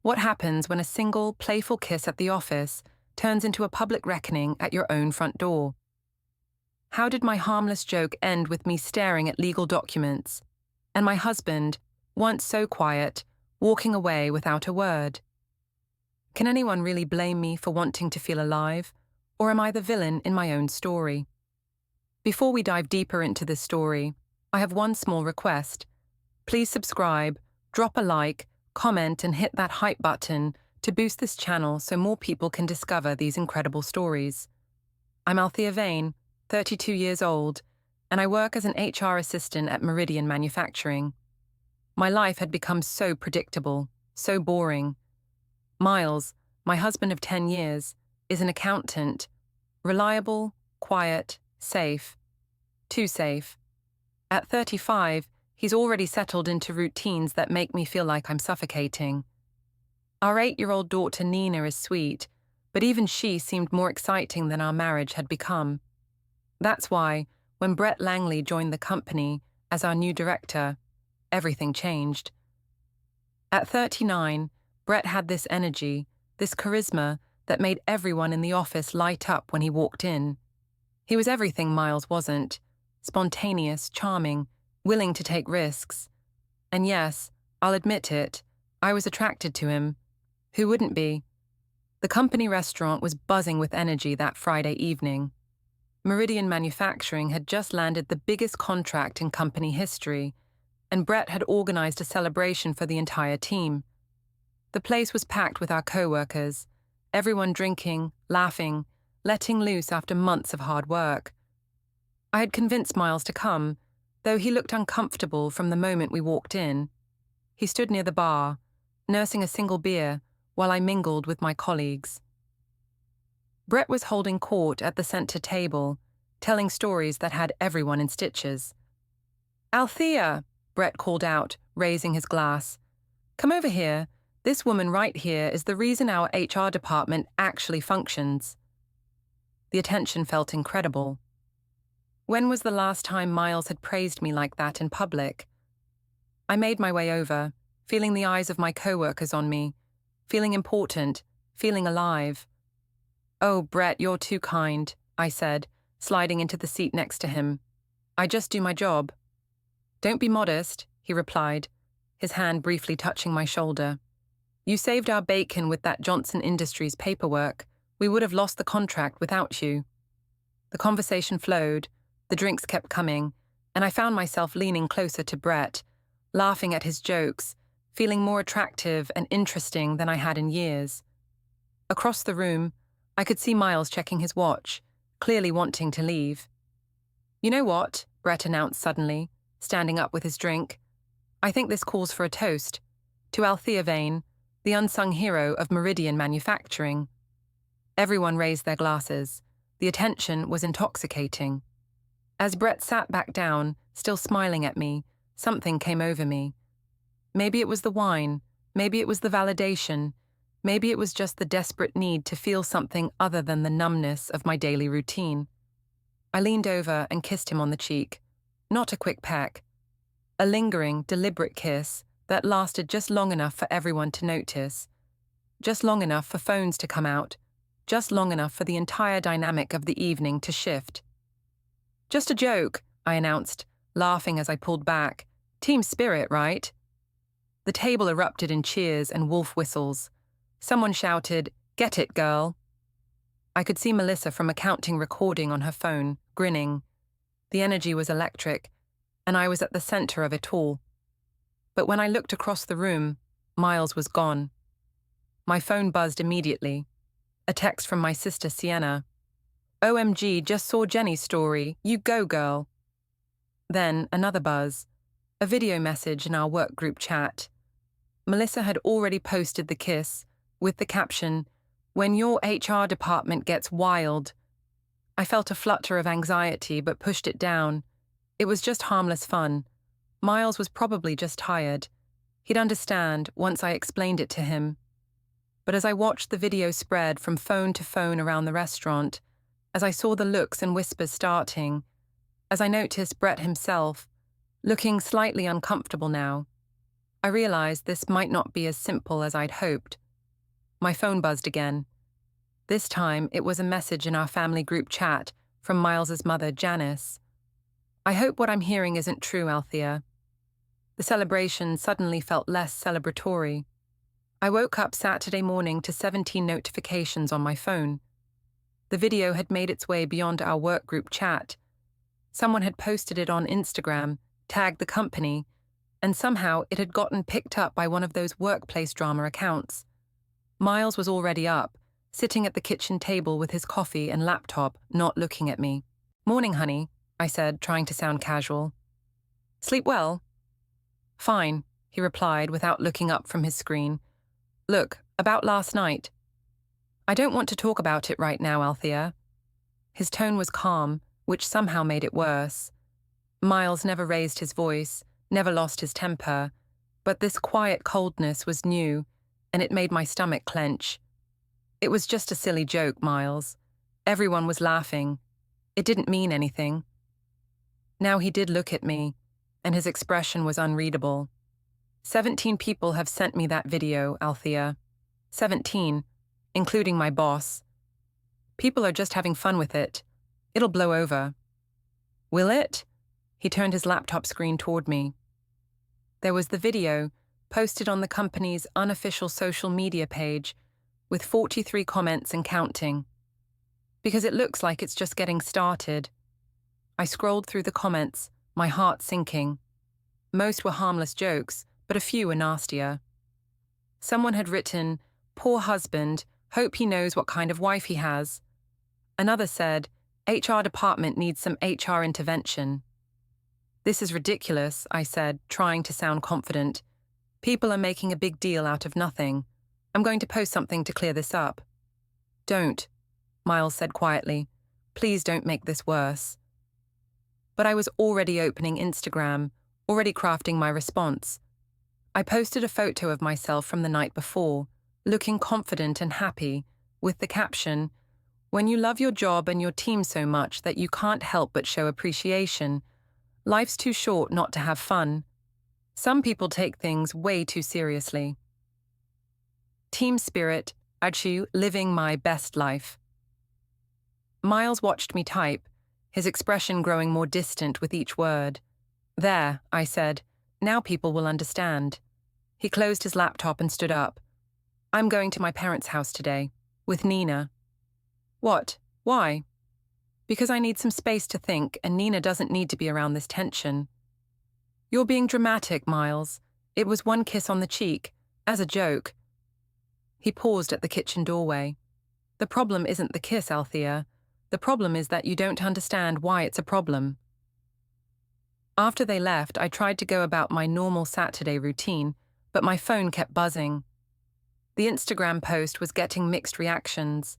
What happens when a single, playful kiss at the office turns into a public reckoning at your own front door? How did my harmless joke end with me staring at legal documents, and my husband, once so quiet, walking away without a word? Can anyone really blame me for wanting to feel alive, or am I the villain in my own story? Before we dive deeper into this story, I have one small request. Please subscribe, drop a like, comment, and hit that hype button to boost this channel so more people can discover these incredible stories. I'm Althea Vane, 32 years old, and I work as an HR assistant at Meridian Manufacturing. My life had become so predictable, so boring. Miles, my husband of 10 years, is an accountant. Reliable, quiet, safe. Too safe. At 35, he's already settled into routines that make me feel like I'm suffocating. Our 8-year-old daughter Nina is sweet, but even she seemed more exciting than our marriage had become. That's why, when Brett Langley joined the company as our new director, everything changed. At 39, Brett had this energy, this charisma that made everyone in the office light up when he walked in. He was everything Miles wasn't: spontaneous, charming, willing to take risks. And yes, I'll admit it, I was attracted to him. Who wouldn't be? The company restaurant was buzzing with energy that Friday evening. Meridian Manufacturing had just landed the biggest contract in company history, and Brett had organized a celebration for the entire team. The place was packed with our co-workers, everyone drinking, laughing, letting loose after months of hard work. I had convinced Miles to come, though he looked uncomfortable from the moment we walked in. He stood near the bar, nursing a single beer, while I mingled with my colleagues. Brett was holding court at the center table, telling stories that had everyone in stitches. "Althea," Brett called out, raising his glass. "Come over here. This woman right here is the reason our HR department actually functions." The attention felt incredible. When was the last time Miles had praised me like that in public? I made my way over, feeling the eyes of my co-workers on me, feeling important, feeling alive. "Oh, Brett, you're too kind," I said, sliding into the seat next to him. "I just do my job." "Don't be modest," he replied, his hand briefly touching my shoulder. "You saved our bacon with that Johnson Industries paperwork. We would have lost the contract without you." The conversation flowed, the drinks kept coming, and I found myself leaning closer to Brett, laughing at his jokes, feeling more attractive and interesting than I had in years. Across the room, I could see Miles checking his watch, clearly wanting to leave. "You know what?" Brett announced suddenly, standing up with his drink. "I think this calls for a toast. To Althea Vane, the unsung hero of Meridian Manufacturing." Everyone raised their glasses. The attention was intoxicating. As Brett sat back down, still smiling at me, something came over me. Maybe it was the wine, maybe it was the validation, maybe it was just the desperate need to feel something other than the numbness of my daily routine. I leaned over and kissed him on the cheek. Not a quick peck. A lingering, deliberate kiss that lasted just long enough for everyone to notice. Just long enough for phones to come out. Just long enough for the entire dynamic of the evening to shift. "Just a joke," I announced, laughing as I pulled back. "Team spirit, right?" The table erupted in cheers and wolf whistles. Someone shouted, "Get it, girl." I could see Melissa from accounting recording on her phone, grinning. The energy was electric, and I was at the center of it all. But when I looked across the room, Miles was gone. My phone buzzed immediately. A text from my sister Sienna. "OMG, just saw Jenny's story. You go, girl." Then another buzz. A video message in our work group chat. Melissa had already posted the kiss, with the caption, "When your HR department gets wild." I felt a flutter of anxiety but pushed it down. It was just harmless fun. Miles was probably just tired. He'd understand once I explained it to him. But as I watched the video spread from phone to phone around the restaurant, as I saw the looks and whispers starting, as I noticed Brett himself, looking slightly uncomfortable now, I realized this might not be as simple as I'd hoped. My phone buzzed again. This time, it was a message in our family group chat from Miles's mother, Janice. I hope what I'm hearing isn't true, Althea. The celebration suddenly felt less celebratory. I woke up Saturday morning to 17 notifications on my phone. The video had made its way beyond our work group chat. Someone had posted it on Instagram, tagged the company, and somehow it had gotten picked up by one of those workplace drama accounts. Miles was already up, sitting at the kitchen table with his coffee and laptop, not looking at me. "Morning, honey," I said, trying to sound casual. "Sleep well?" "Fine," he replied without looking up from his screen. "Look, about last night." "I don't want to talk about it right now, Althea." His tone was calm, which somehow made it worse. Miles never raised his voice, never lost his temper, but this quiet coldness was new, and it made my stomach clench. "It was just a silly joke, Miles. Everyone was laughing. It didn't mean anything." Now he did look at me, and his expression was unreadable. 17 people have sent me that video, Althea. 17, including my boss. People are just having fun with it. It'll blow over. "Will it?" He turned his laptop screen toward me. There was the video, posted on the company's unofficial social media page, with 43 comments and counting. Because it looks like it's just getting started. I scrolled through the comments, my heart sinking. Most were harmless jokes, but a few were nastier. Someone had written, "Poor husband, hope he knows what kind of wife he has." Another said, "HR department needs some HR intervention." "This is ridiculous," I said, trying to sound confident. "People are making a big deal out of nothing. I'm going to post something to clear this up." "Don't," Miles said quietly. "Please don't make this worse." But I was already opening Instagram, already crafting my response. I posted a photo of myself from the night before, looking confident and happy, with the caption, "When you love your job and your team so much that you can't help but show appreciation, life's too short not to have fun. Some people take things way too seriously." Team spirit, Achu, living my best life. Miles watched me type, his expression growing more distant with each word. "There," I said, "now people will understand." He closed his laptop and stood up. "I'm going to my parents' house today, with Nina." "What? Why?" "Because I need some space to think, and Nina doesn't need to be around this tension." "You're being dramatic, Miles. It was one kiss on the cheek, as a joke." He paused at the kitchen doorway. "The problem isn't the kiss, Althea. The problem is that you don't understand why it's a problem." After they left, I tried to go about my normal Saturday routine, but my phone kept buzzing. The Instagram post was getting mixed reactions.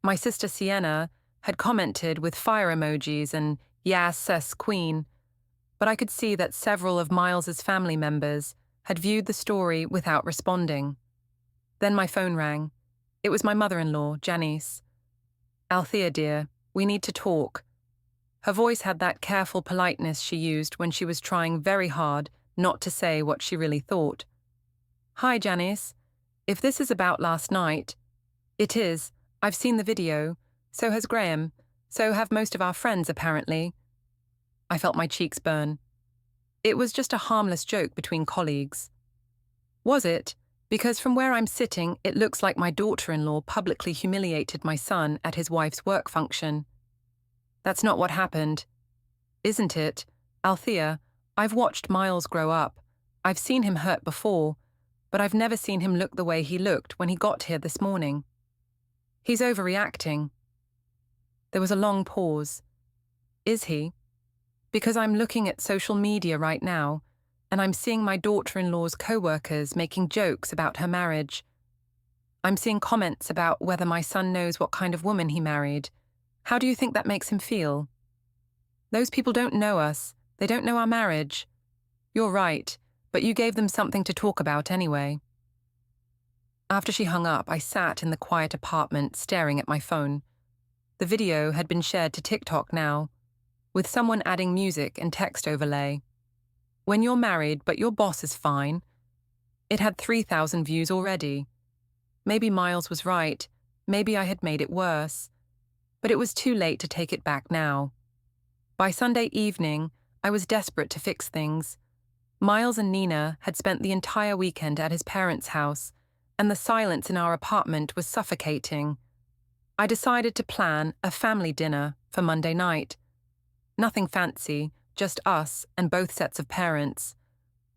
My sister Sienna had commented with fire emojis and "Yes, sis, queen," but I could see that several of Miles's family members had viewed the story without responding. Then my phone rang. It was my mother-in-law, Janice. "Althea, dear, we need to talk." Her voice had that careful politeness she used when she was trying very hard not to say what she really thought. "Hi, Janice. If this is about last night..." "It is. I've seen the video. So has Graham. So have most of our friends, apparently." I felt my cheeks burn. "It was just a harmless joke between colleagues." "Was it? Because from where I'm sitting, it looks like my daughter-in-law publicly humiliated my son at his wife's work function." "That's not what happened." "Isn't it? Althea, I've watched Miles grow up. I've seen him hurt before, but I've never seen him look the way he looked when he got here this morning. He's overreacting." There was a long pause. "Is he?" "Because I'm looking at social media right now, and I'm seeing my daughter-in-law's co-workers making jokes about her marriage. I'm seeing comments about whether my son knows what kind of woman he married. How do you think that makes him feel?" "Those people don't know us. They don't know our marriage." "You're right, but you gave them something to talk about anyway." After she hung up, I sat in the quiet apartment staring at my phone. The video had been shared to TikTok now, with someone adding music and text overlay. "When you're married but your boss is fine, It had 3,000 views already. Maybe Miles was right, maybe I had made it worse. But it was too late to take it back now. By Sunday evening, I was desperate to fix things. Miles and Nina had spent the entire weekend at his parents' house, and the silence in our apartment was suffocating. I decided to plan a family dinner for Monday night. Nothing fancy, just us and both sets of parents.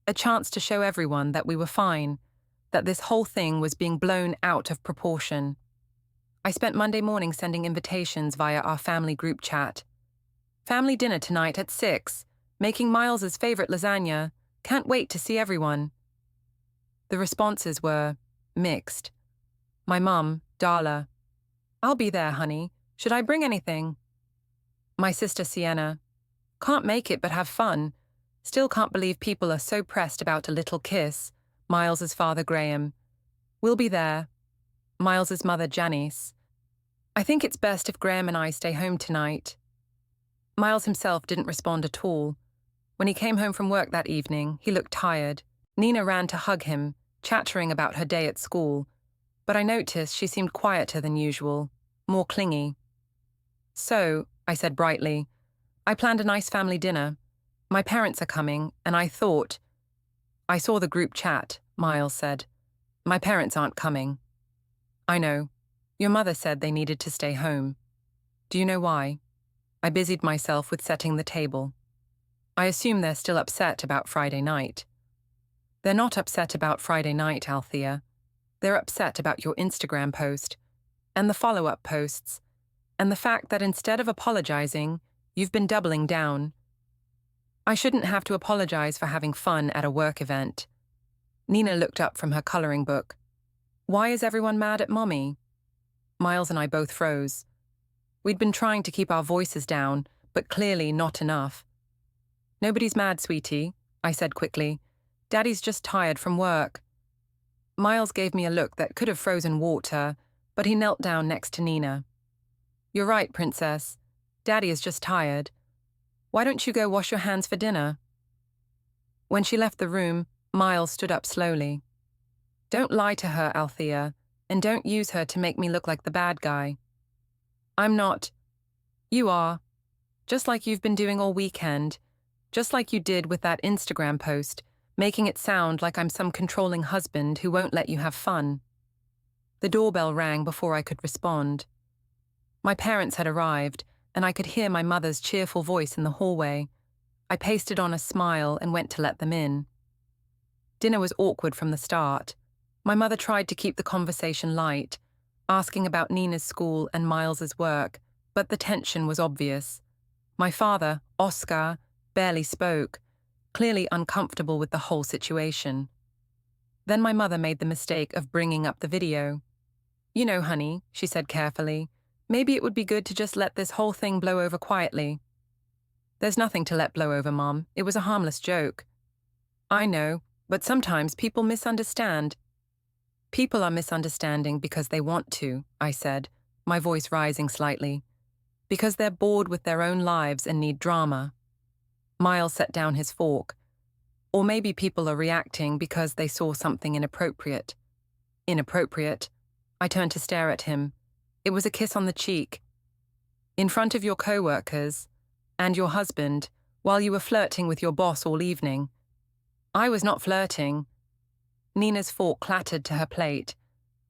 A chance to show everyone that we were fine, that this whole thing was being blown out of proportion. I spent Monday morning sending invitations via our family group chat. Family dinner tonight at 6, making Miles's favorite lasagna. Can't wait to see everyone. The responses were mixed. My mum, Darla: I'll be there, honey. Should I bring anything? My sister Sienna: Can't make it but have fun. Still can't believe people are so pressed about a little kiss. Miles's father Graham: We'll be there. Miles's mother Janice: I think it's best if Graham and I stay home tonight. Miles himself didn't respond at all. When he came home from work that evening, he looked tired. Nina ran to hug him, chattering about her day at school, but I noticed she seemed quieter than usual, more clingy. So, I said brightly, I planned a nice family dinner. My parents are coming, and I thought... I saw the group chat, Miles said. My parents aren't coming. I know. Your mother said they needed to stay home. Do you know why? I busied myself with setting the table. I assume they're still upset about Friday night. They're not upset about Friday night, Althea. They're upset about your Instagram post, and the follow-up posts, and the fact that instead of apologizing, you've been doubling down. I shouldn't have to apologize for having fun at a work event. Nina looked up from her coloring book. Why is everyone mad at Mommy? Miles and I both froze. We'd been trying to keep our voices down, but clearly not enough. Nobody's mad, sweetie, I said quickly. Daddy's just tired from work. Miles gave me a look that could have frozen water, but he knelt down next to Nina. You're right, Princess. Daddy is just tired. Why don't you go wash your hands for dinner? When she left the room, Miles stood up slowly. Don't lie to her, Althea, and don't use her to make me look like the bad guy. I'm not. You are. Just like you've been doing all weekend. Just like you did with that Instagram post, making it sound like I'm some controlling husband who won't let you have fun. The doorbell rang before I could respond. My parents had arrived, and I could hear my mother's cheerful voice in the hallway. I pasted on a smile and went to let them in. Dinner was awkward from the start. My mother tried to keep the conversation light, asking about Nina's school and Miles's work, but the tension was obvious. My father, Oscar, barely spoke, clearly uncomfortable with the whole situation. Then my mother made the mistake of bringing up the video. You know, honey, she said carefully, maybe it would be good to just let this whole thing blow over quietly. There's nothing to let blow over, Mom. It was a harmless joke. I know, but sometimes people misunderstand. People are misunderstanding because they want to, I said, my voice rising slightly. Because they're bored with their own lives and need drama. Miles set down his fork. Or maybe people are reacting because they saw something inappropriate. Inappropriate? I turned to stare at him. It was a kiss on the cheek. In front of your co-workers and your husband, while you were flirting with your boss all evening. I was not flirting. Nina's fork clattered to her plate.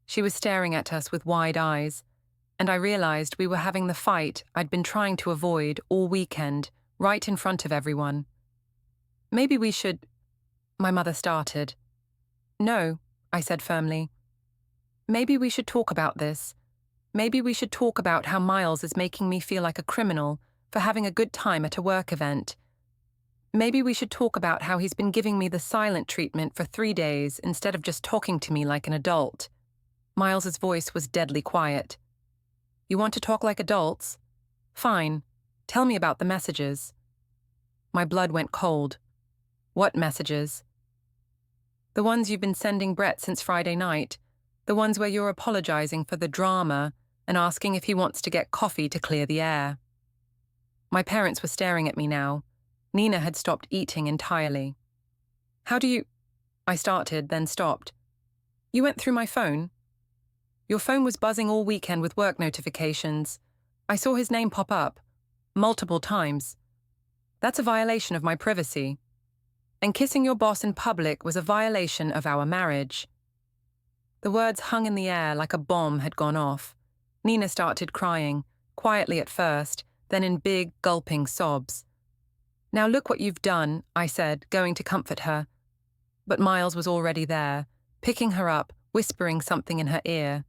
She was staring at us with wide eyes, and I realized we were having the fight I'd been trying to avoid all weekend, right in front of everyone. Maybe we should... My mother started. No, I said firmly. Maybe we should talk about this. Maybe we should talk about how Miles is making me feel like a criminal for having a good time at a work event. Maybe we should talk about how he's been giving me the silent treatment for 3 days instead of just talking to me like an adult. Miles's voice was deadly quiet. You want to talk like adults? Fine. Tell me about the messages. My blood went cold. What messages? The ones you've been sending Brett since Friday night. The ones where you're apologizing for the drama and asking if he wants to get coffee to clear the air. My parents were staring at me now. Nina had stopped eating entirely. How do you... I started, then stopped. You went through my phone? Your phone was buzzing all weekend with work notifications. I saw his name pop up. Multiple times. That's a violation of my privacy. And kissing your boss in public was a violation of our marriage. The words hung in the air like a bomb had gone off. Nina started crying, quietly at first, then in big, gulping sobs. Now look what you've done, I said, going to comfort her. But Miles was already there, picking her up, whispering something in her ear.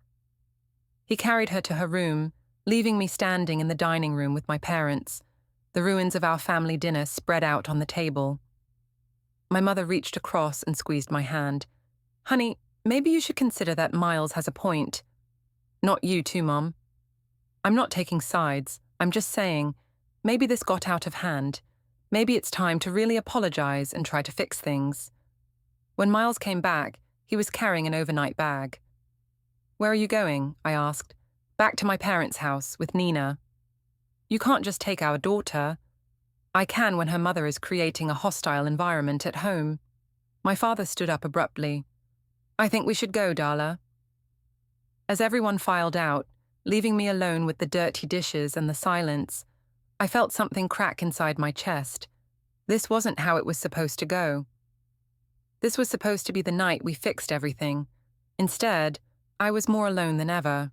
He carried her to her room, leaving me standing in the dining room with my parents, the ruins of our family dinner spread out on the table. My mother reached across and squeezed my hand. Honey, maybe you should consider that Miles has a point. Not you too, Mom. I'm not taking sides. I'm just saying, maybe this got out of hand. Maybe it's time to really apologize and try to fix things. When Miles came back, he was carrying an overnight bag. Where are you going? I asked. Back to my parents' house with Nina. You can't just take our daughter. I can when her mother is creating a hostile environment at home. My father stood up abruptly. I think we should go, Darla. As everyone filed out, leaving me alone with the dirty dishes and the silence, I felt something crack inside my chest. This wasn't how it was supposed to go. This was supposed to be the night we fixed everything. Instead, I was more alone than ever.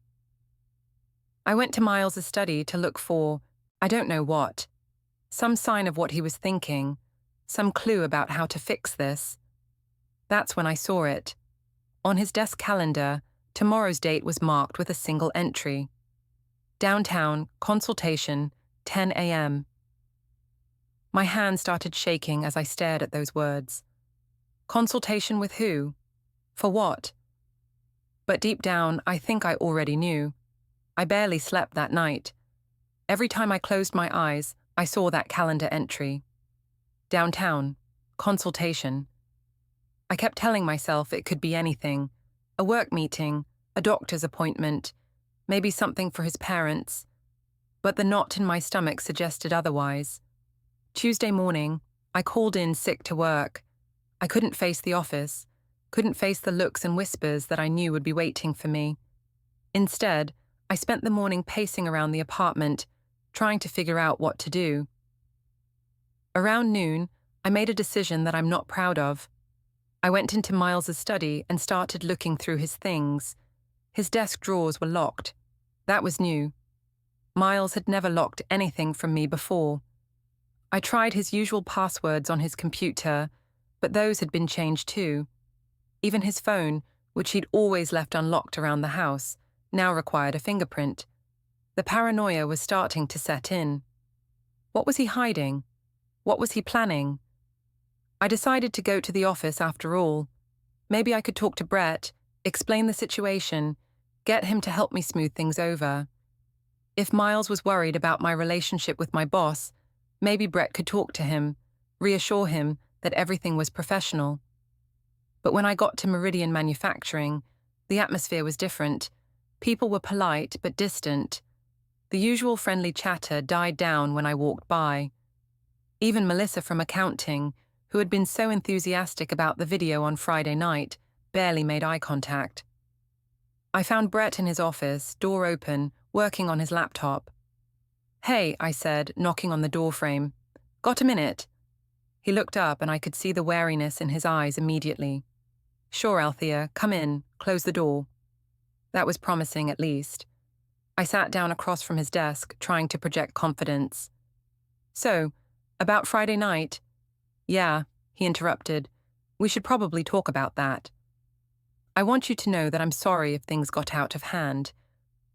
I went to Miles's study to look for, I don't know what, some sign of what he was thinking, some clue about how to fix this. That's when I saw it. On his desk calendar, tomorrow's date was marked with a single entry. Downtown, consultation, 10 a.m. My hand started shaking as I stared at those words. Consultation with who? For what? But deep down, I think I already knew. I barely slept that night. Every time I closed my eyes, I saw that calendar entry. Downtown, consultation. I kept telling myself it could be anything. A work meeting, a doctor's appointment, maybe something for his parents. But the knot in my stomach suggested otherwise. Tuesday morning, I called in sick to work. I couldn't face the office, couldn't face the looks and whispers that I knew would be waiting for me. Instead, I spent the morning pacing around the apartment, trying to figure out what to do. Around noon, I made a decision that I'm not proud of. I went into Miles's study and started looking through his things. His desk drawers were locked. That was new. Miles had never locked anything from me before. I tried his usual passwords on his computer, but those had been changed too. Even his phone, which he'd always left unlocked around the house, now required a fingerprint. The paranoia was starting to set in. What was he hiding? What was he planning? I decided to go to the office after all. Maybe I could talk to Brett, explain the situation, get him to help me smooth things over. If Miles was worried about my relationship with my boss, maybe Brett could talk to him, reassure him that everything was professional. But when I got to Meridian Manufacturing, the atmosphere was different. People were polite but distant. The usual friendly chatter died down when I walked by. Even Melissa from accounting, who had been so enthusiastic about the video on Friday night, barely made eye contact. I found Brett in his office, door open, working on his laptop. "Hey," I said, knocking on the doorframe. "Got a minute?" He looked up and I could see the wariness in his eyes immediately. "Sure, Althea, come in, close the door." That was promising at least. I sat down across from his desk, trying to project confidence. "So, about Friday night?" "Yeah," he interrupted. "We should probably talk about that. I want you to know that I'm sorry if things got out of hand.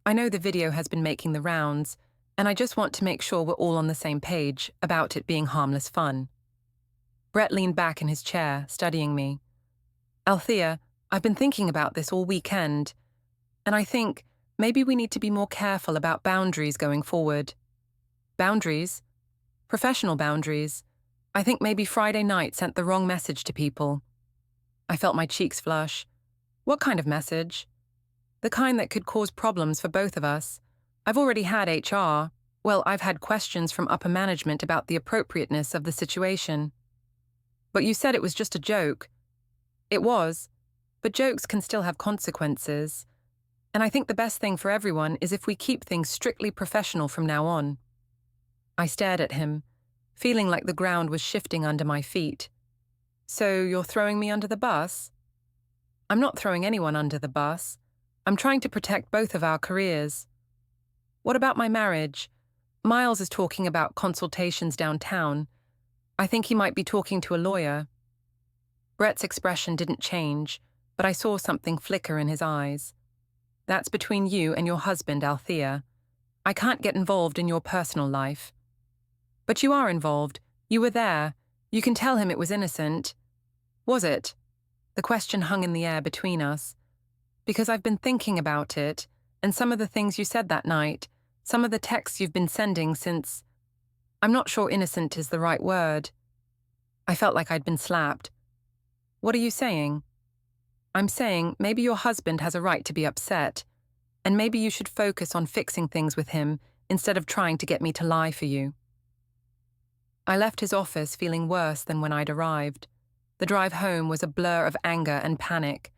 I know the video has been making the rounds, and I just want to make sure we're all on the same page about it being harmless fun." Brett leaned back in his chair, studying me. "Althea, I've been thinking about this all weekend, and I think maybe we need to be more careful about boundaries going forward." "Boundaries?" "Professional boundaries. I think maybe Friday night sent the wrong message to people." I felt my cheeks flush. "What kind of message?" "The kind that could cause problems for both of us. I've already had HR. Well, I've had questions from upper management about the appropriateness of the situation." "But you said it was just a joke." It was, but jokes can still have consequences. And I think the best thing for everyone is if we keep things strictly professional from now on. I stared at him, feeling like the ground was shifting under my feet. So you're throwing me under the bus? I'm not throwing anyone under the bus. I'm trying to protect both of our careers. What about my marriage? Miles is talking about consultations downtown. I think he might be talking to a lawyer. Brett's expression didn't change, but I saw something flicker in his eyes. That's between you and your husband, Althea. I can't get involved in your personal life. But you are involved. You were there. You can tell him it was innocent. Was it? The question hung in the air between us. Because I've been thinking about it, and some of the things you said that night, some of the texts you've been sending since... I'm not sure innocent is the right word. I felt like I'd been slapped. What are you saying? I'm saying maybe your husband has a right to be upset, and maybe you should focus on fixing things with him instead of trying to get me to lie for you. I left his office feeling worse than when I'd arrived. The drive home was a blur of anger and panic.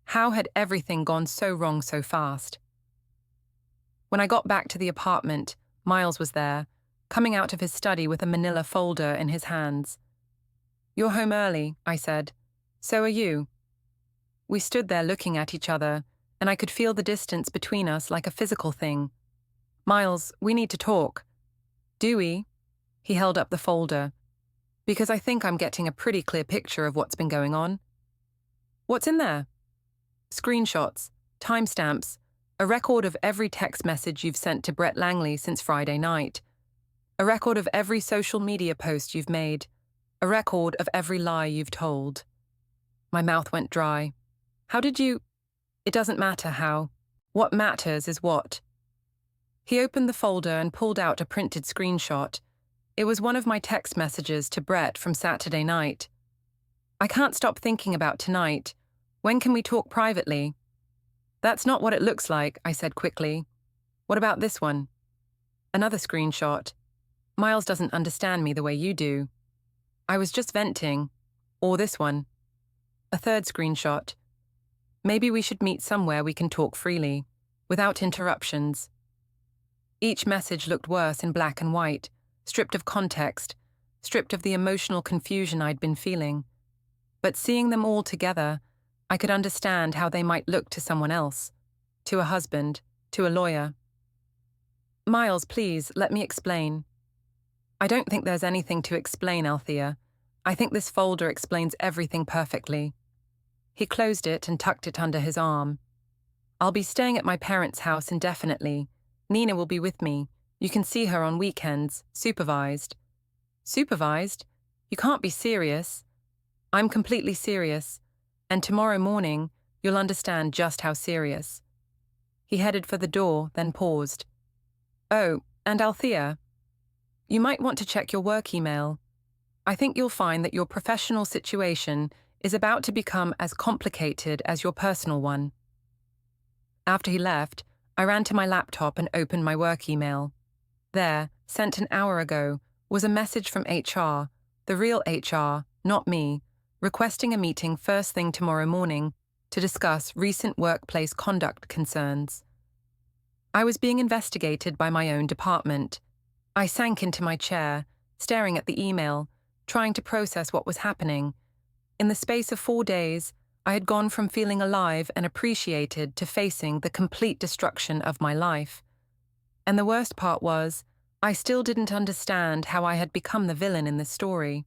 How had everything gone so wrong so fast? When I got back to the apartment, Miles was there, coming out of his study with a manila folder in his hands. "You're home early," I said. "So are you." We stood there looking at each other, and I could feel the distance between us like a physical thing. "Miles, we need to talk." "Do we?" He held up the folder. "Because I think I'm getting a pretty clear picture of what's been going on." "What's in there?" "Screenshots, timestamps, a record of every text message you've sent to Brett Langley since Friday night, a record of every social media post you've made, a record of every lie you've told." My mouth went dry. "How did you—" "It doesn't matter how. What matters is what." He opened the folder and pulled out a printed screenshot. It was one of my text messages to Brett from Saturday night. "I can't stop thinking about tonight. When can we talk privately?" "That's not what it looks like," I said quickly. "What about this one?" Another screenshot. "Miles doesn't understand me the way you do." "I was just venting." Or this one. A third screenshot. "Maybe we should meet somewhere we can talk freely, without interruptions." Each message looked worse in black and white, stripped of context, stripped of the emotional confusion I'd been feeling. But seeing them all together, I could understand how they might look to someone else, to a husband, to a lawyer. "Miles, please, let me explain." "I don't think there's anything to explain, Althea. I think this folder explains everything perfectly." He closed it and tucked it under his arm. "I'll be staying at my parents' house indefinitely. Nina will be with me. You can see her on weekends, supervised." "Supervised? You can't be serious." "I'm completely serious. And tomorrow morning, you'll understand just how serious." He headed for the door, then paused. "Oh, and Althea, you might want to check your work email. I think you'll find that your professional situation is about to become as complicated as your personal one." After he left, I ran to my laptop and opened my work email. There, sent an hour ago, was a message from HR, the real HR, not me, requesting a meeting first thing tomorrow morning to discuss recent workplace conduct concerns. I was being investigated by my own department. I sank into my chair, staring at the email, trying to process what was happening. In the space of 4 days, I had gone from feeling alive and appreciated to facing the complete destruction of my life. And the worst part was, I still didn't understand how I had become the villain in this story.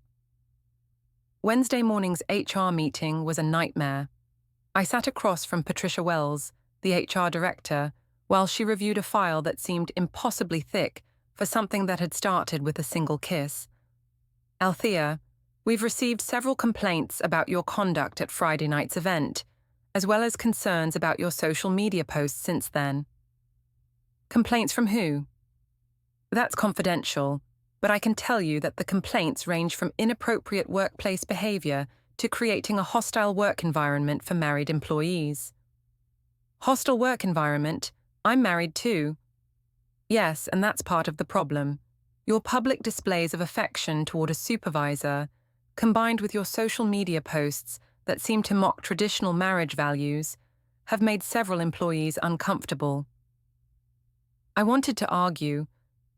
Wednesday morning's HR meeting was a nightmare. I sat across from Patricia Wells, the HR director, while she reviewed a file that seemed impossibly thick for something that had started with a single kiss. "Althea, we've received several complaints about your conduct at Friday night's event, as well as concerns about your social media posts since then." "Complaints from who?" "That's confidential, but I can tell you that the complaints range from inappropriate workplace behavior to creating a hostile work environment for married employees." "Hostile work environment? I'm married too." "Yes, and that's part of the problem. Your public displays of affection toward a supervisor, combined with your social media posts that seem to mock traditional marriage values have made several employees uncomfortable. I wanted to argue,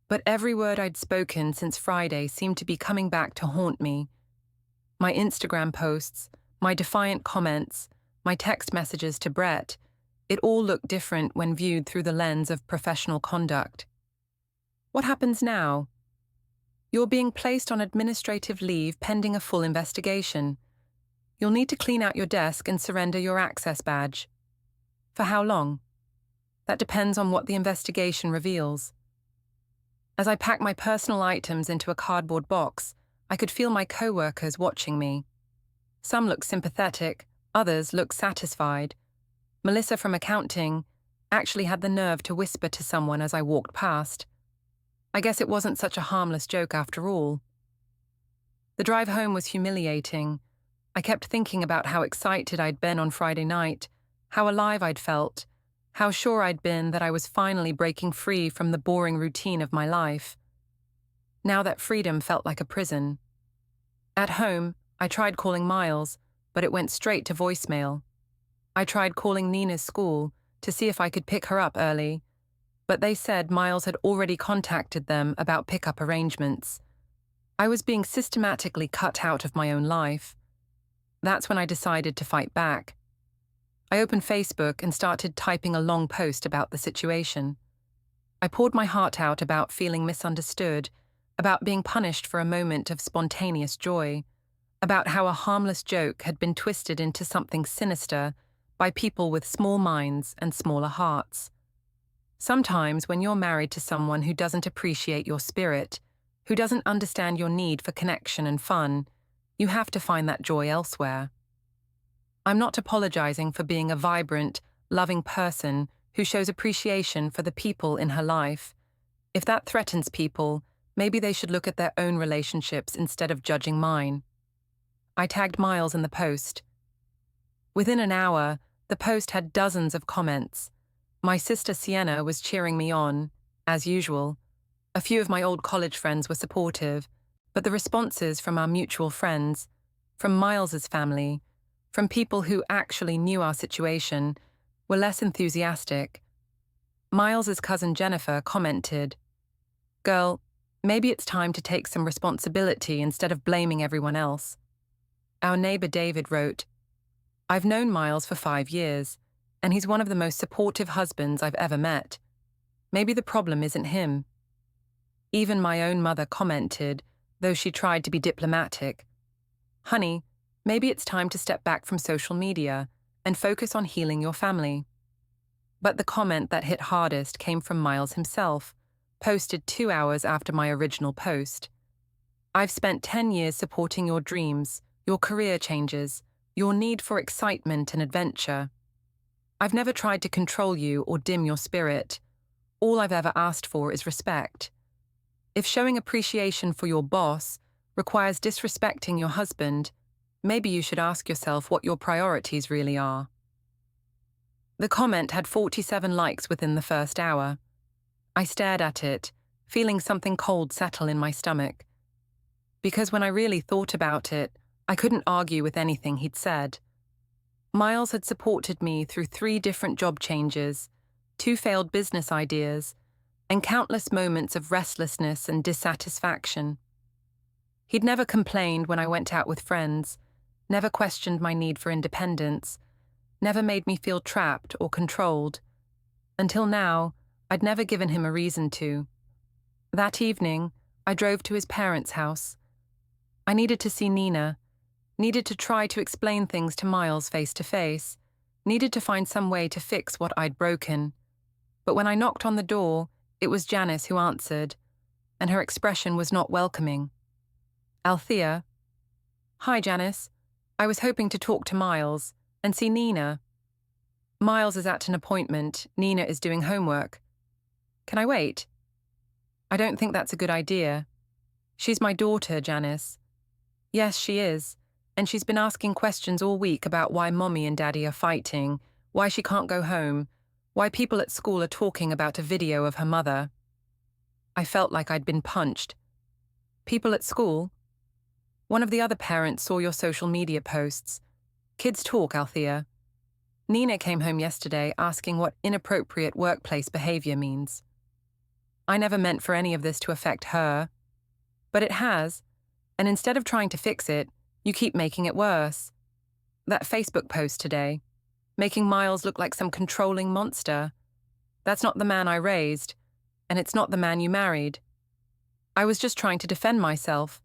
but every word I'd spoken since Friday seemed to be coming back to haunt me. My Instagram posts, my defiant comments, my text messages to Brett, it all looked different when viewed through the lens of professional conduct. What happens now? You're being placed on administrative leave pending a full investigation. You'll need to clean out your desk and surrender your access badge. For how long? That depends on what the investigation reveals. As I packed my personal items into a cardboard box, I could feel my co-workers watching me. Some looked sympathetic, others looked satisfied. Melissa from accounting actually had the nerve to whisper to someone as I walked past. I guess it wasn't such a harmless joke after all. The drive home was humiliating. I kept thinking about how excited I'd been on Friday night, how alive I'd felt, how sure I'd been that I was finally breaking free from the boring routine of my life. Now that freedom felt like a prison. At home, I tried calling Miles, but it went straight to voicemail. I tried calling Nina's school to see if I could pick her up early, but they said Miles had already contacted them about pickup arrangements. I was being systematically cut out of my own life. That's when I decided to fight back. I opened Facebook and started typing a long post about the situation. I poured my heart out about feeling misunderstood, about being punished for a moment of spontaneous joy, about how a harmless joke had been twisted into something sinister by people with small minds and smaller hearts. Sometimes when you're married to someone who doesn't appreciate your spirit, who doesn't understand your need for connection and fun, you have to find that joy elsewhere. I'm not apologizing for being a vibrant, loving person who shows appreciation for the people in her life. If that threatens people, maybe they should look at their own relationships instead of judging mine. I tagged Miles in the post. Within an hour, the post had dozens of comments. My sister Sienna was cheering me on, as usual. A few of my old college friends were supportive, but the responses from our mutual friends, from Miles's family, from people who actually knew our situation, were less enthusiastic. Miles's cousin Jennifer commented, "Girl, maybe it's time to take some responsibility instead of blaming everyone else." Our neighbor David wrote, "I've known Miles for 5 years, and he's one of the most supportive husbands I've ever met. Maybe the problem isn't him." Even my own mother commented, though she tried to be diplomatic, "Honey, maybe it's time to step back from social media and focus on healing your family." But the comment that hit hardest came from Miles himself, posted 2 hours after my original post. "I've spent 10 years supporting your dreams, your career changes, your need for excitement and adventure. I've never tried to control you or dim your spirit. All I've ever asked for is respect. If showing appreciation for your boss requires disrespecting your husband, maybe you should ask yourself what your priorities really are." The comment had 47 likes within the first hour. I stared at it, feeling something cold settle in my stomach. Because when I really thought about it, I couldn't argue with anything he'd said. Miles had supported me through 3 different job changes, 2 failed business ideas, and countless moments of restlessness and dissatisfaction. He'd never complained when I went out with friends, never questioned my need for independence, never made me feel trapped or controlled. Until now, I'd never given him a reason to. That evening, I drove to his parents' house. I needed to see Nina, needed to try to explain things to Miles face to face, needed to find some way to fix what I'd broken. But when I knocked on the door, it was Janice who answered, and her expression was not welcoming. "Althea." "Hi, Janice. I was hoping to talk to Miles and see Nina." "Miles is at an appointment. Nina is doing homework." "Can I wait?" "I don't think that's a good idea." "She's my daughter, Janice." "Yes, she is. And she's been asking questions all week about why Mommy and Daddy are fighting, why she can't go home, why people at school are talking about a video of her mother." I felt like I'd been punched. "People at school?" "One of the other parents saw your social media posts. Kids talk, Althea. Nina came home yesterday asking what inappropriate workplace behavior means. I never meant for any of this to affect her. But it has, and instead of trying to fix it, you keep making it worse. That Facebook post today, making Miles look like some controlling monster. That's not the man I raised, and it's not the man you married. I was just trying to defend myself.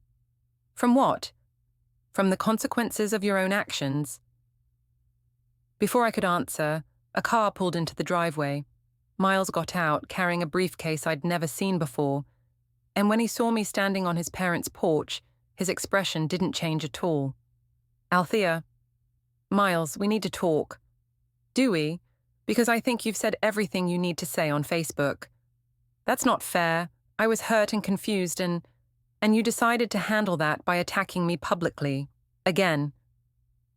From what? From the consequences of your own actions. Before I could answer, a car pulled into the driveway. Miles got out, carrying a briefcase I'd never seen before, and when he saw me standing on his parents' porch, his expression didn't change at all. Althea, Miles, we need to talk. Do we? Because I think you've said everything you need to say on Facebook. That's not fair. I was hurt and confused and you decided to handle that by attacking me publicly. Again.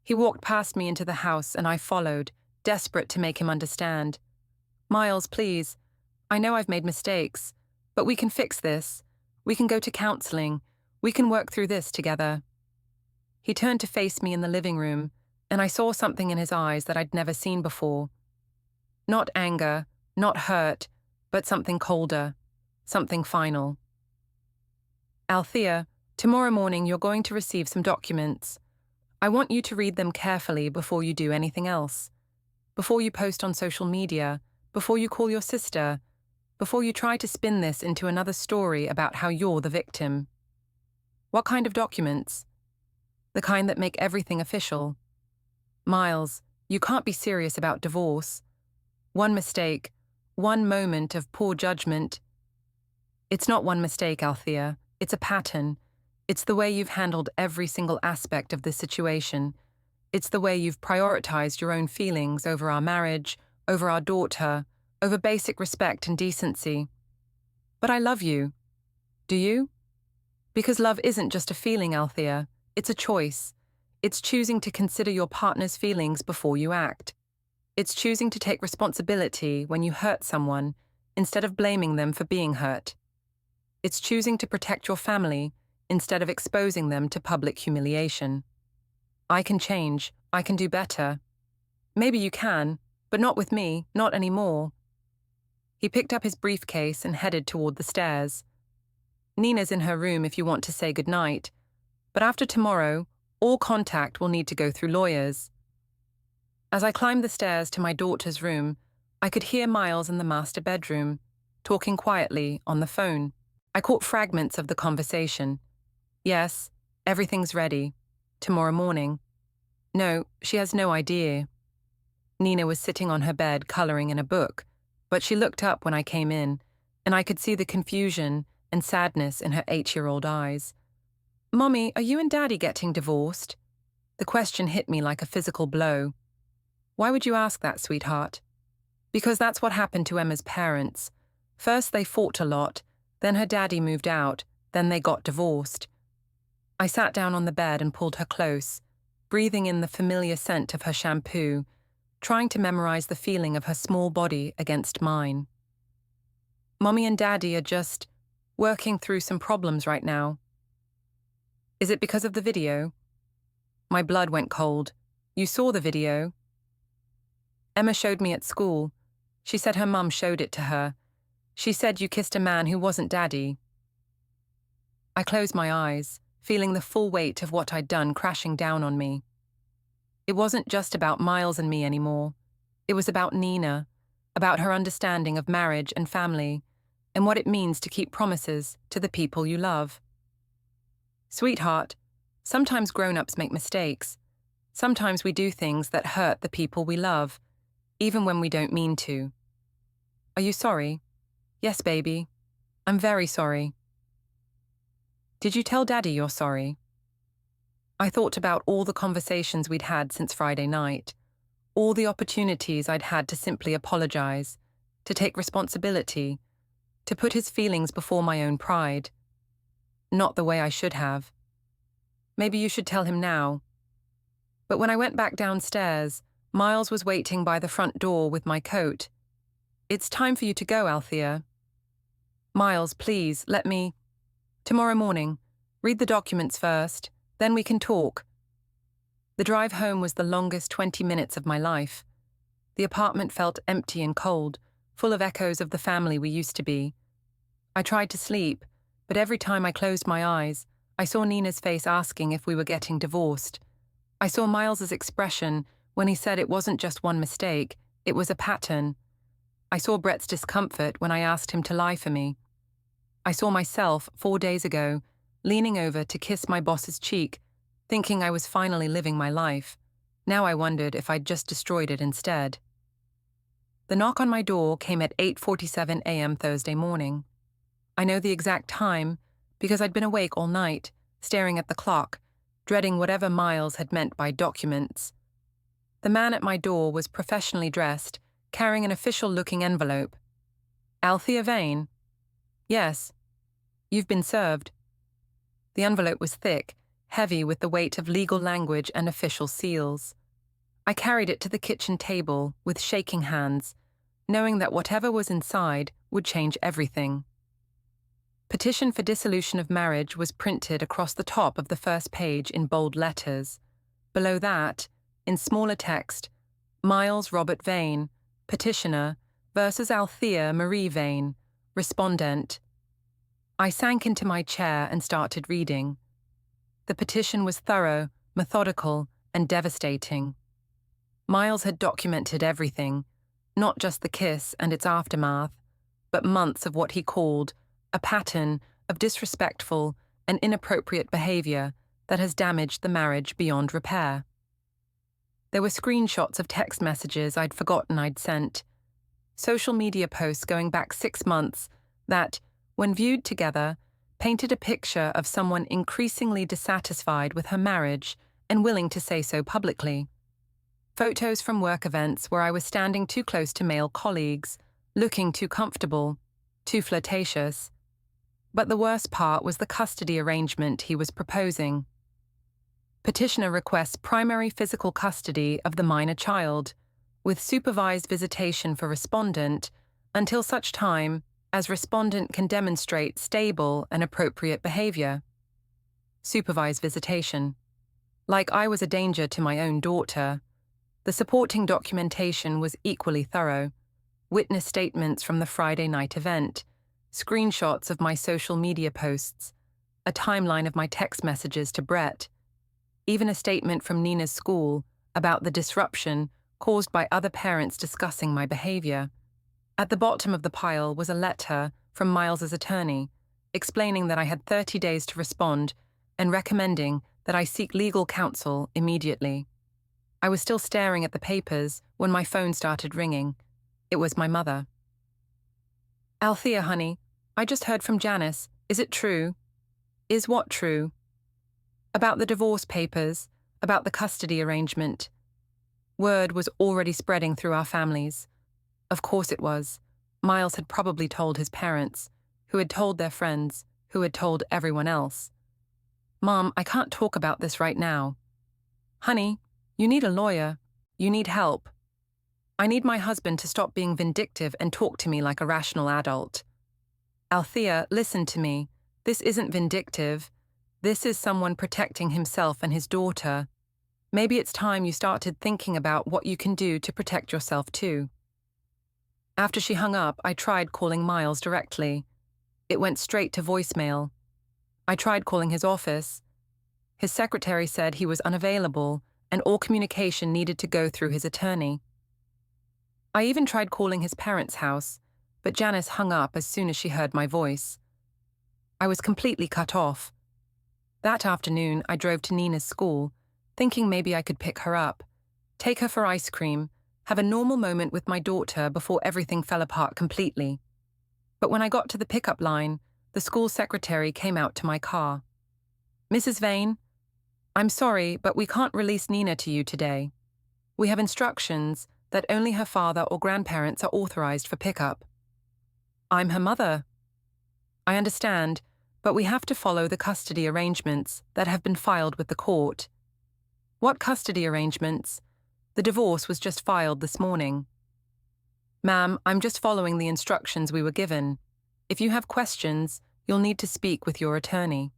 He walked past me into the house and I followed, desperate to make him understand. Miles, please. I know I've made mistakes, but we can fix this. We can go to counseling. We can work through this together. He turned to face me in the living room, and I saw something in his eyes that I'd never seen before. Not anger, not hurt, but something colder, something final. Althea, tomorrow morning you're going to receive some documents. I want you to read them carefully before you do anything else. Before you post on social media, before you call your sister, before you try to spin this into another story about how you're the victim. What kind of documents? The kind that make everything official. Miles, you can't be serious about divorce. One mistake, one moment of poor judgment. It's not one mistake, Althea. It's a pattern. It's the way you've handled every single aspect of this situation. It's the way you've prioritized your own feelings over our marriage, over our daughter, over basic respect and decency. But I love you. Do you? Because love isn't just a feeling, Althea. It's a choice. It's choosing to consider your partner's feelings before you act. It's choosing to take responsibility when you hurt someone instead of blaming them for being hurt. It's choosing to protect your family instead of exposing them to public humiliation. I can change. I can do better. Maybe you can, but not with me, not anymore. He picked up his briefcase and headed toward the stairs. Nina's in her room if you want to say goodnight, but after tomorrow, all contact will need to go through lawyers. As I climbed the stairs to my daughter's room, I could hear Miles in the master bedroom, talking quietly on the phone. I caught fragments of the conversation. Yes, everything's ready. Tomorrow morning. No, she has no idea. Nina was sitting on her bed coloring in a book, but she looked up when I came in, and I could see the confusion and sadness in her 8-year-old eyes. Mommy, are you and Daddy getting divorced? The question hit me like a physical blow. Why would you ask that, sweetheart? Because that's what happened to Emma's parents. First they fought a lot, then her daddy moved out, then they got divorced. I sat down on the bed and pulled her close, breathing in the familiar scent of her shampoo, trying to memorize the feeling of her small body against mine. Mommy and Daddy are just working through some problems right now. Is it because of the video? My blood went cold. You saw the video? Emma showed me at school. She said her mum showed it to her. She said you kissed a man who wasn't Daddy. I closed my eyes, feeling the full weight of what I'd done crashing down on me. It wasn't just about Miles and me anymore. It was about Nina, about her understanding of marriage and family, and what it means to keep promises to the people you love. Sweetheart, sometimes grown-ups make mistakes. Sometimes we do things that hurt the people we love, even when we don't mean to. Are you sorry? Yes, baby. I'm very sorry. Did you tell Daddy you're sorry? I thought about all the conversations we'd had since Friday night, all the opportunities I'd had to simply apologize, to take responsibility, to put his feelings before my own pride. Not the way I should have. Maybe you should tell him now. But when I went back downstairs, Miles was waiting by the front door with my coat. It's time for you to go, Althea. Miles, please, let me. Tomorrow morning. Read the documents first, then we can talk. The drive home was the longest 20 minutes of my life. The apartment felt empty and cold, full of echoes of the family we used to be. I tried to sleep, but every time I closed my eyes, I saw Nina's face asking if we were getting divorced. I saw Miles's expression when he said it wasn't just one mistake, it was a pattern. I saw Brett's discomfort when I asked him to lie for me. I saw myself, 4 days ago, leaning over to kiss my boss's cheek, thinking I was finally living my life. Now I wondered if I'd just destroyed it instead. The knock on my door came at 8:47 a.m. Thursday morning. I know the exact time because I'd been awake all night, staring at the clock, dreading whatever Miles had meant by documents. The man at my door was professionally dressed, carrying an official-looking envelope. Althea Vane? Yes. You've been served. The envelope was thick, heavy with the weight of legal language and official seals. I carried it to the kitchen table with shaking hands, knowing that whatever was inside would change everything. Petition for dissolution of marriage was printed across the top of the first page in bold letters. Below that, in smaller text, Miles Robert Vane, petitioner, versus Althea Marie Vane, respondent. I sank into my chair and started reading. The petition was thorough, methodical, and devastating. Miles had documented everything, not just the kiss and its aftermath, but months of what he called a pattern of disrespectful and inappropriate behavior that has damaged the marriage beyond repair. There were screenshots of text messages I'd forgotten I'd sent, social media posts going back 6 months that, when viewed together, painted a picture of someone increasingly dissatisfied with her marriage and willing to say so publicly. Photos from work events where I was standing too close to male colleagues, looking too comfortable, too flirtatious. But the worst part was the custody arrangement he was proposing. Petitioner requests primary physical custody of the minor child, with supervised visitation for respondent until such time as respondent can demonstrate stable and appropriate behavior. Supervised visitation. Like I was a danger to my own daughter, the supporting documentation was equally thorough. Witness statements from the Friday night event, screenshots of my social media posts, a timeline of my text messages to Brett, even a statement from Nina's school about the disruption caused by other parents discussing my behavior. At the bottom of the pile was a letter from Miles's attorney, explaining that I had 30 days to respond and recommending that I seek legal counsel immediately. I was still staring at the papers when my phone started ringing. It was my mother. Althea, honey, I just heard from Janice. Is it true? Is what true? About the divorce papers, about the custody arrangement. Word was already spreading through our families. Of course it was. Miles had probably told his parents, who had told their friends, who had told everyone else. Mom, I can't talk about this right now. Honey, you need a lawyer. You need help. I need my husband to stop being vindictive and talk to me like a rational adult. Althea, listen to me. This isn't vindictive. This is someone protecting himself and his daughter. Maybe it's time you started thinking about what you can do to protect yourself too. After she hung up, I tried calling Miles directly. It went straight to voicemail. I tried calling his office. His secretary said he was unavailable and all communication needed to go through his attorney. I even tried calling his parents' house, but Janice hung up as soon as she heard my voice. I was completely cut off. That afternoon, I drove to Nina's school, thinking maybe I could pick her up, take her for ice cream, have a normal moment with my daughter before everything fell apart completely. But when I got to the pickup line, the school secretary came out to my car. Mrs. Vane, I'm sorry, but we can't release Nina to you today. We have instructions that only her father or grandparents are authorized for pickup. I'm her mother. I understand, but we have to follow the custody arrangements that have been filed with the court. What custody arrangements? The divorce was just filed this morning. Ma'am, I'm just following the instructions we were given. If you have questions, you'll need to speak with your attorney.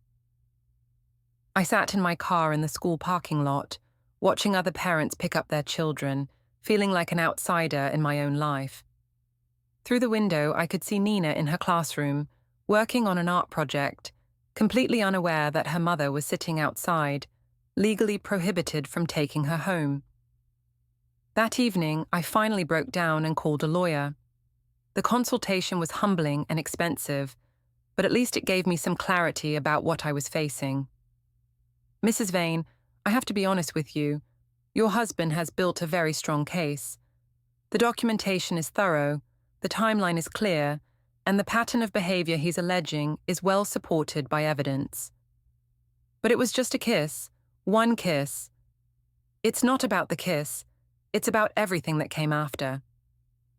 I sat in my car in the school parking lot, watching other parents pick up their children, feeling like an outsider in my own life. Through the window, I could see Nina in her classroom, working on an art project, completely unaware that her mother was sitting outside, legally prohibited from taking her home. That evening, I finally broke down and called a lawyer. The consultation was humbling and expensive, but at least it gave me some clarity about what I was facing. Mrs. Vane, I have to be honest with you. Your husband has built a very strong case. The documentation is thorough, the timeline is clear, and the pattern of behavior he's alleging is well supported by evidence. But it was just a kiss, one kiss. It's not about the kiss, it's about everything that came after.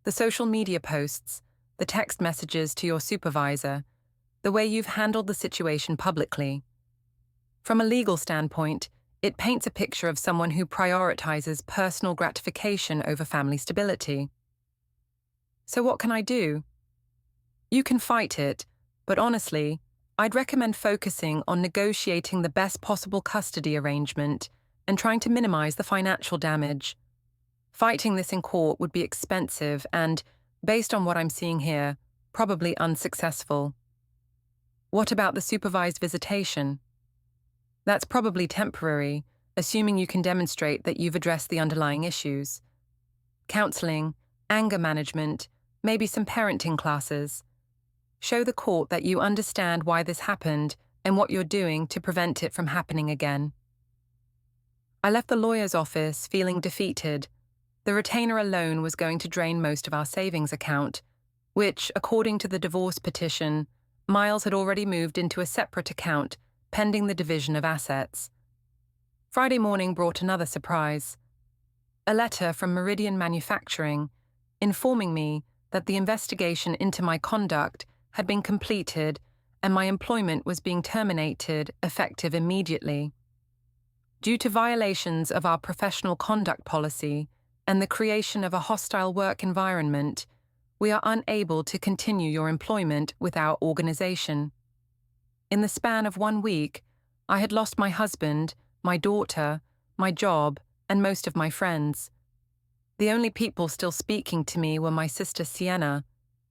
The social media posts, the text messages to your supervisor, the way you've handled the situation publicly. From a legal standpoint, it paints a picture of someone who prioritizes personal gratification over family stability. So what can I do? You can fight it, but honestly, I'd recommend focusing on negotiating the best possible custody arrangement and trying to minimize the financial damage. Fighting this in court would be expensive and, based on what I'm seeing here, probably unsuccessful. What about the supervised visitation? That's probably temporary, assuming you can demonstrate that you've addressed the underlying issues. Counseling, anger management, maybe some parenting classes. Show the court that you understand why this happened and what you're doing to prevent it from happening again. I left the lawyer's office feeling defeated. The retainer alone was going to drain most of our savings account, which, according to the divorce petition, Miles had already moved into a separate account, pending the division of assets. Friday morning brought another surprise. A letter from Meridian Manufacturing, informing me that the investigation into my conduct had been completed and my employment was being terminated effective immediately. Due to violations of our professional conduct policy and the creation of a hostile work environment, we are unable to continue your employment with our organization. In the span of 1 week, I had lost my husband, my daughter, my job, and most of my friends. The only people still speaking to me were my sister Sienna,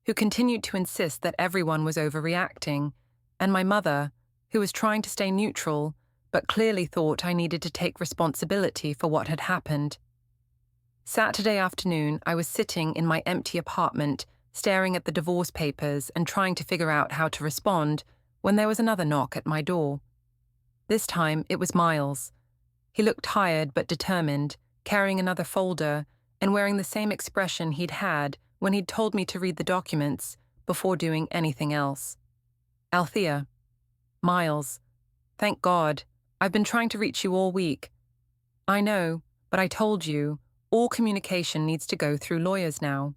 who continued to insist that everyone was overreacting, and my mother, who was trying to stay neutral, but clearly thought I needed to take responsibility for what had happened. Saturday afternoon, I was sitting in my empty apartment, staring at the divorce papers and trying to figure out how to respond, when there was another knock at my door. This time, it was Miles. He looked tired but determined, carrying another folder and wearing the same expression he'd had when he'd told me to read the documents before doing anything else. Althea. Miles. Thank God. I've been trying to reach you all week. I know, but I told you, all communication needs to go through lawyers now.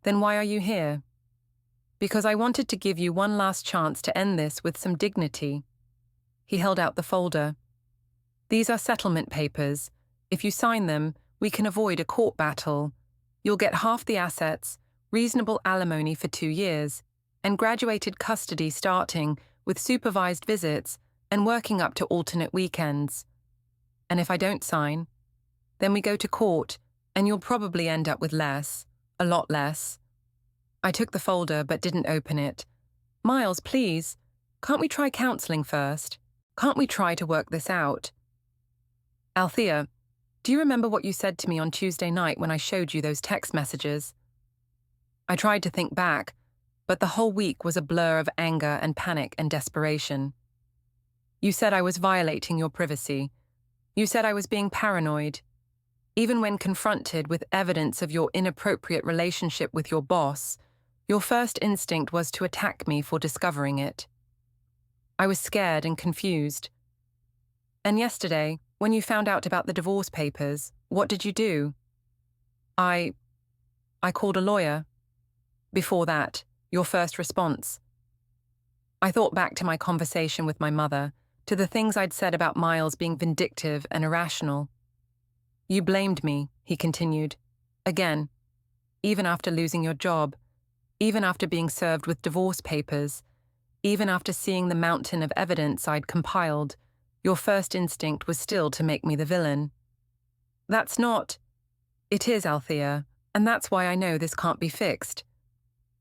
Then why are you here? Because I wanted to give you one last chance to end this with some dignity. He held out the folder. These are settlement papers. If you sign them, we can avoid a court battle. You'll get half the assets, reasonable alimony for 2 years, and graduated custody starting with supervised visits and working up to alternate weekends. And if I don't sign, then we go to court, and you'll probably end up with less, a lot less. I took the folder but didn't open it. Miles, please, can't we try counseling first? Can't we try to work this out? Althea, do you remember what you said to me on Tuesday night when I showed you those text messages? I tried to think back, but the whole week was a blur of anger and panic and desperation. You said I was violating your privacy. You said I was being paranoid. Even when confronted with evidence of your inappropriate relationship with your boss, your first instinct was to attack me for discovering it. I was scared and confused. And yesterday, when you found out about the divorce papers, what did you do? I called a lawyer. Before that, your first response. I thought back to my conversation with my mother, to the things I'd said about Miles being vindictive and irrational. You blamed me, he continued. Again, even after losing your job, even after being served with divorce papers, even after seeing the mountain of evidence I'd compiled, your first instinct was still to make me the villain. That's not... It is, Althea, and that's why I know this can't be fixed.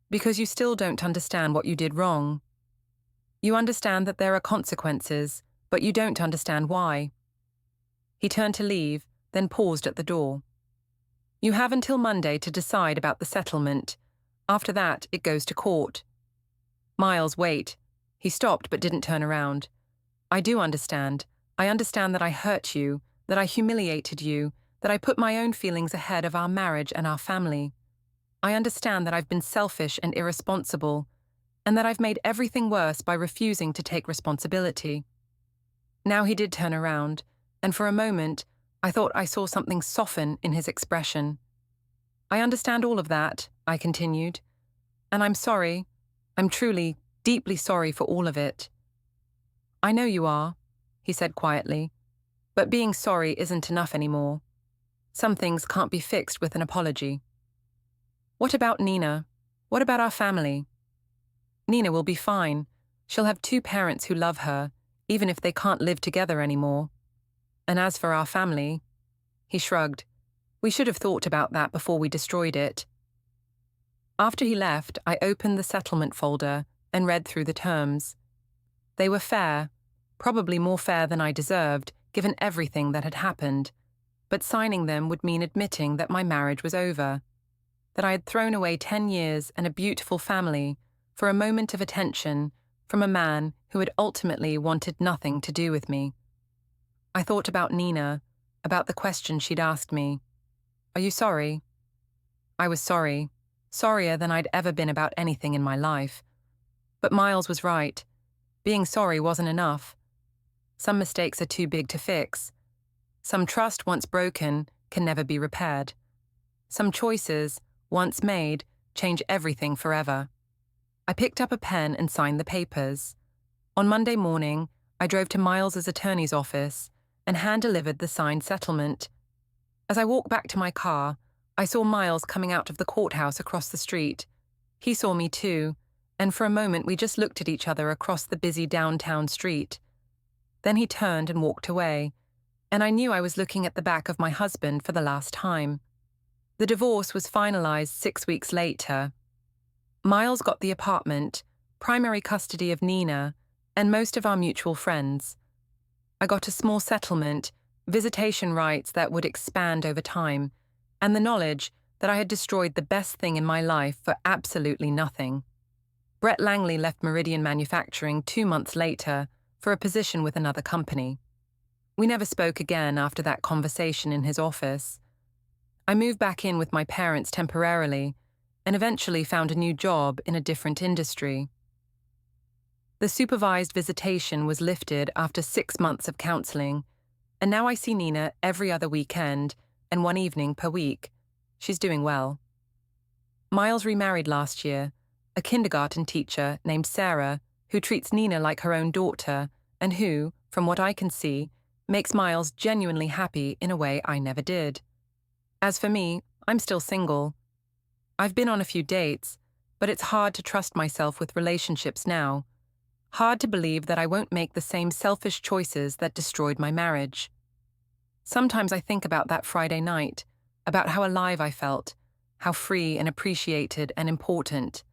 Because you still don't understand what you did wrong. You understand that there are consequences, but you don't understand why. He turned to leave, then paused at the door. You have until Monday to decide about the settlement. After that, it goes to court. Miles, wait. He stopped but didn't turn around. I do understand. I understand that I hurt you, that I humiliated you, that I put my own feelings ahead of our marriage and our family. I understand that I've been selfish and irresponsible, and that I've made everything worse by refusing to take responsibility. Now he did turn around, and for a moment, I thought I saw something soften in his expression. I understand all of that, I continued, and I'm sorry. I'm truly, deeply sorry for all of it. I know you are, he said quietly, but being sorry isn't enough anymore. Some things can't be fixed with an apology. What about Nina? What about our family? Nina will be fine. She'll have 2 parents who love her, even if they can't live together anymore. And as for our family, he shrugged. We should have thought about that before we destroyed it. After he left, I opened the settlement folder and read through the terms. They were fair, probably more fair than I deserved, given everything that had happened, but signing them would mean admitting that my marriage was over, that I had thrown away 10 years and a beautiful family for a moment of attention from a man who had ultimately wanted nothing to do with me. I thought about Nina, about the question she'd asked me. Are you sorry? I was sorry, sorrier than I'd ever been about anything in my life. But Miles was right. Being sorry wasn't enough. Some mistakes are too big to fix. Some trust once broken can never be repaired. Some choices, once made, change everything forever. I picked up a pen and signed the papers. On Monday morning, I drove to Miles's attorney's office and hand-delivered the signed settlement. As I walked back to my car, I saw Miles coming out of the courthouse across the street. He saw me too, and for a moment we just looked at each other across the busy downtown street. Then he turned and walked away, and I knew I was looking at the back of my husband for the last time. The divorce was finalized 6 weeks later. Miles got the apartment, primary custody of Nina, and most of our mutual friends. I got a small settlement, visitation rights that would expand over time, and the knowledge that I had destroyed the best thing in my life for absolutely nothing. Brett Langley left Meridian Manufacturing 2 months later for a position with another company. We never spoke again after that conversation in his office. I moved back in with my parents temporarily and eventually found a new job in a different industry. The supervised visitation was lifted after 6 months of counseling, and now I see Nina every other weekend and 1 evening per week. She's doing well. Miles remarried last year, a kindergarten teacher named Sarah, who treats Nina like her own daughter and who, from what I can see, makes Miles genuinely happy in a way I never did. As for me, I'm still single. I've been on a few dates, but it's hard to trust myself with relationships now. Hard to believe that I won't make the same selfish choices that destroyed my marriage. Sometimes I think about that Friday night, about how alive I felt, how free and appreciated and important.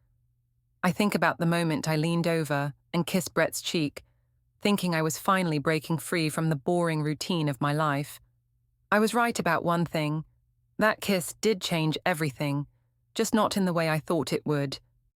I think about the moment I leaned over and kissed Brett's cheek, thinking I was finally breaking free from the boring routine of my life. I was right about one thing. That kiss did change everything, just not in the way I thought it would.